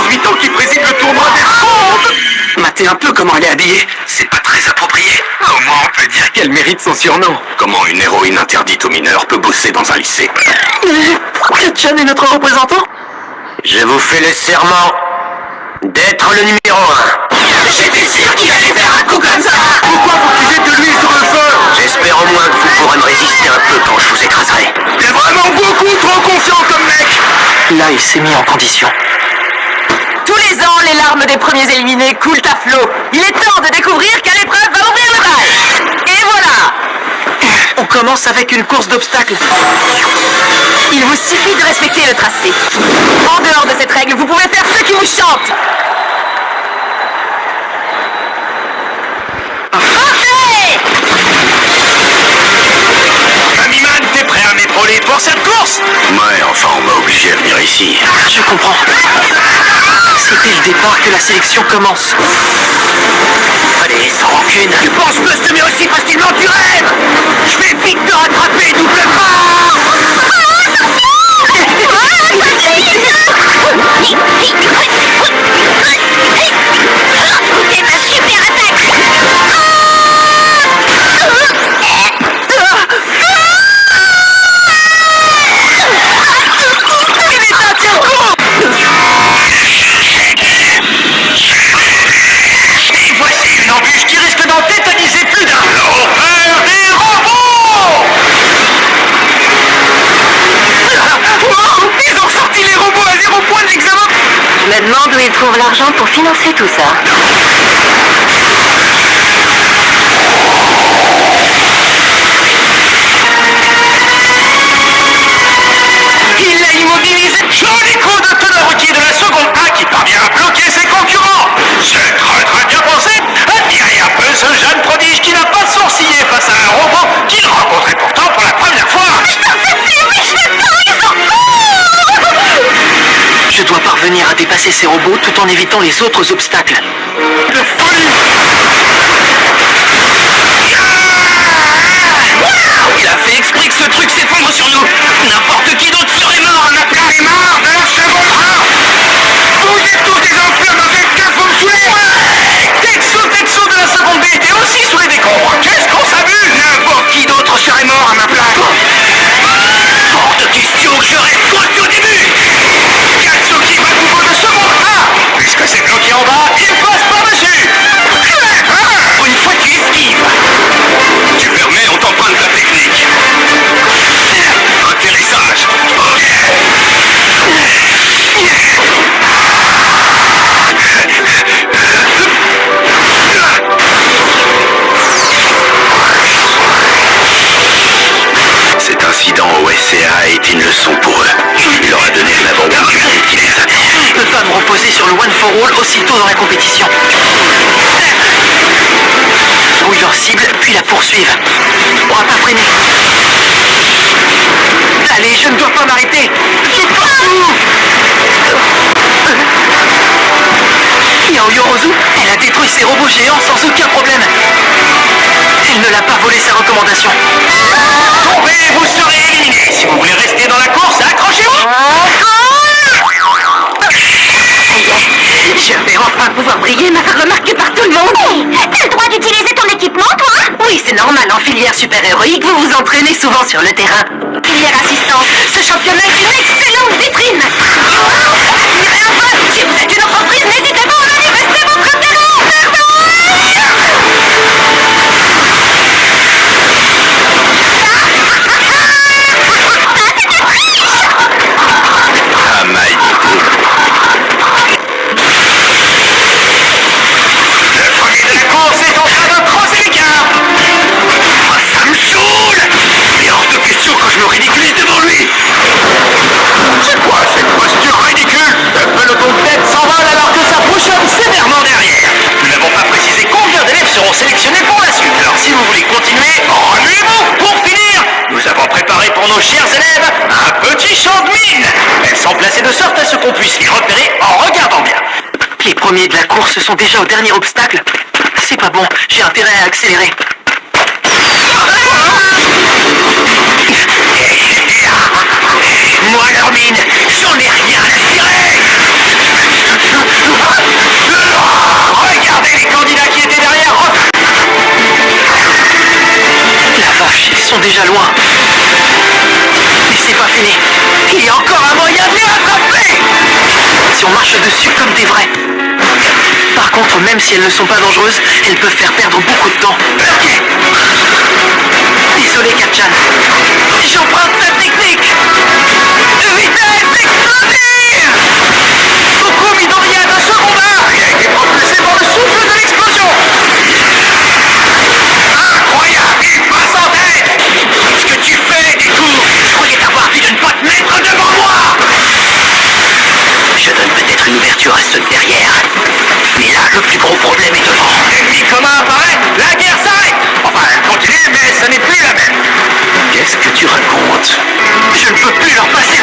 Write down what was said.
18 ans qui préside le tournoi des mondes. Matez un peu comment elle est habillée. C'est pas très approprié. Comment on peut dire qu'elle mérite son surnom? Comment une héroïne interdite aux mineurs peut bosser dans un lycée? Katchan est notre représentant? Je vous fais le serment d'être le numéro 1. J'étais sûr qu'il allait faire un coup comme ça. Pourquoi vous puisez de l'huile sur le feu? J'espère au moins que vous pourrez me résister un peu quand je vous écraserai. T'es vraiment beaucoup trop confiant comme mec. Là, il s'est mis en condition. Tous les ans, les larmes des premiers éliminés coulent à flot. Il est temps de découvrir quelle épreuve va ouvrir le bal. Et voilà. On commence avec une course d'obstacles. Il vous suffit de respecter le tracé. En dehors de cette règle, vous pouvez faire ce qui vous chante. Parfait! Amiman, t'es prêt à m'épauler pour cette course? Ouais, enfin, on m'a obligé à venir ici. Je comprends. C'est dès le départ que la sélection commence. Allez, sans rancune. Tu penses me semer aussi facilement que tu rêves? Je vais vite te rattraper, n'oublie pas! C'est ma super attaque. Et voici une embûche qui risque d'en tétaniser plus d'un. L'horreur des robots! Wow, ils ont sorti les robots à 0 point de l'examen. Je me demande où ils trouvent l'argent pour financer tout ça. Il l'a immobilisé. Joli coup de teneur routier de la seconde A qui parvient à bloquer ses concurrents. C'est très très bien pensé. Admirez un peu ce jeune prodige qui n'a pas sourcillé face à un robot qu'il rencontrait pourtant pour la première fois. Je dois parvenir à dépasser ces robots tout en évitant les autres obstacles. De folie! Il a fait exprès que ce truc s'effondre sur nous. N'importe qui d'autre serait mort. On a plein les morts de la seconde A. Vous êtes tous des enflures dans cette cave, vous me saoulez. Tetsu de la seconde B était aussi sous les décombres. Qu'est-ce qu'on s'amuse? N'importe qui d'autre serait mort à ma place. Hors de question que je reste coincé au début. Katsuki va nouveau de seconde A. Puisque c'est bloqué en bas, il passe par-dessus. Une fois tu esquives. Tu permets, on t'emprunte ta technique. Atterrissage. Ok. Cet incident au SCA est une leçon pour eux. Il leur a donné un avant-goût du monde qui les attend. Je ne peux pas me reposer sur le one for all aussitôt dans la compétition. Brouille leur cible, puis la poursuivent. On va pas freiner. Allez, je ne dois pas m'arrêter. Je partout. Yorozu, elle a détruit ses robots géants sans aucun problème. Elle ne l'a pas volé sa recommandation. Tombez, vous serez éliminés. Si vous voulez rester dans la course, accrochez-vous. Je vais enfin pouvoir briller, me faire remarquer par tout le monde. T'as le droit d'utiliser ton équipement, toi? Oui, c'est normal, en filière super-héroïque, vous vous entraînez souvent sur le terrain. Filière assistance, ce championnat est une excellente vitrine. Admirez un peu, si vous êtes une entreprise, n'hésitez pas à manifester votre intérêt. Ah, Maïdou. Le premier de la course est en train de creuser l'écart. Ah, ça me saoule. Mais hors de question que je me ridiculise devant lui. C'est quoi cette posture ridicule? Le peloton de tête s'envole alors que ça bouchonne sévèrement derrière. Nous n'avons pas précisé combien d'élèves seront sélectionnés pour la suite. Alors si vous voulez continuer, remuez-vous. Pour finir, nous avons préparé pour nos chers élèves un petit champ de mine. Elles sont placées de sorte à ce qu'on puisse les repérer en regardant bien. Les premiers de la course sont déjà au dernier obstacle. C'est pas bon, j'ai intérêt à accélérer. Moi, leur mine, j'en ai rien à tirer. déjà loin. Mais c'est pas fini. Il y a encore un moyen de les rattraper. Si on marche dessus comme des vrais. Par contre, même si elles ne sont pas dangereuses, elles peuvent faire perdre beaucoup de temps. Ok. Désolé, Katchan. J'emprunte ta technique. Vitesse explosive. Beaucoup Midoriya de ce combat. Il a été propulsé par le souffle de l'explosion. Incroyable, il passe en tête. Ce que tu fais, Détour, je croyais t'avoir dit de ne pas te mettre devant moi. Je donne peut-être une ouverture à ceux de derrière. Mais là, le plus gros problème est devant. L'ennemi commun apparaît, la guerre s'arrête. Enfin, elle continue, mais ce n'est plus la même. Qu'est-ce que tu racontes? Je ne peux plus leur passer